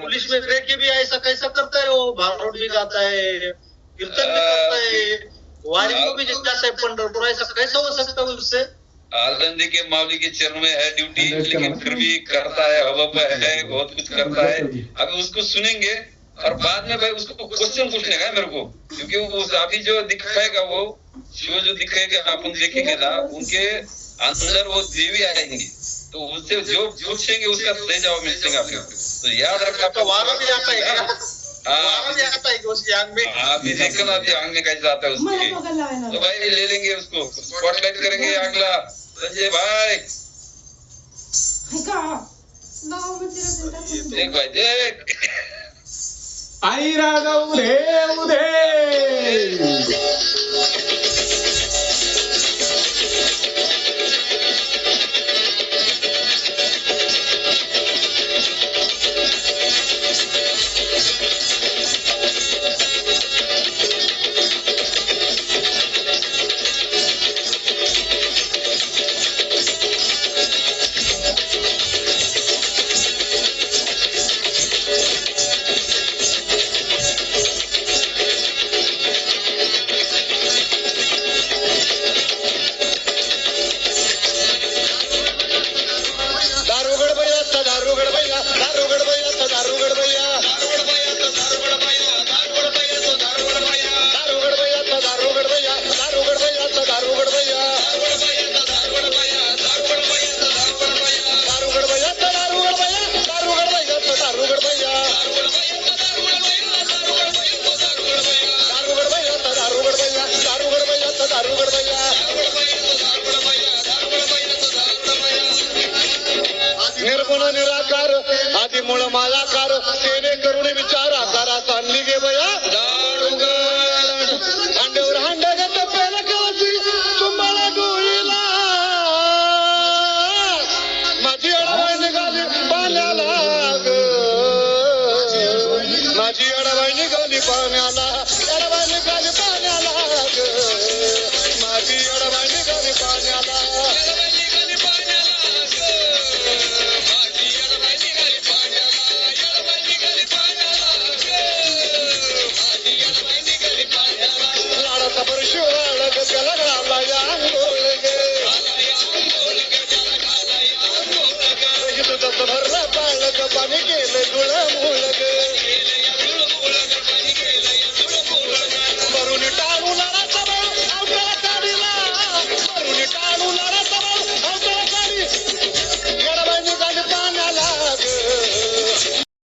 Police में रह के भी ऐसा कैसा करता है वो, भारूड भी गाता है, कीर्तन भी करता है, वारी को भी जाता है पंढरपुर, ऐसा कैसा हो सकता है उससे? आलंदी के मावली के चरण में है ड्यूटी, लेकिन फिर भी करता है, हवा पे है, बहुत कुछ करता है। अभी उसको सुनेंगे और बाद में भाई उसको क्वेश्चन पूछने का मेरे को, क्योंकि वो अभी जो दिखाएगा वो शिव जो दिखाएगा अपन देखेंगे ना, उनके अंदर वो देवी आएंगी, तो उससे जो पूछेंगे उसका सही जवाब मिलेगा आपको। तो याद रखना। तो वारा भी आता है क्या? वारा भी आता है उसके आंग में? अभी देखो ना अभी आंग में कैसे आता है उसके, तो भाई ले लेंगे उसको, स्पॉटलाइट करेंगे अगला संजय भाई। देख भाई देख, आई राघव उधे उधे निर्गुण निराकार आदि मूळ मायाकार तेने करुणे विचार आकारा चालली गे बया हांडेवर हांडे घेत पेला कवची तुम्हाला डोळीला माझी अडवाई निघाली पाण्याला ग, माझी अडवाई निघाली पाण्याला, अडवाई निघाली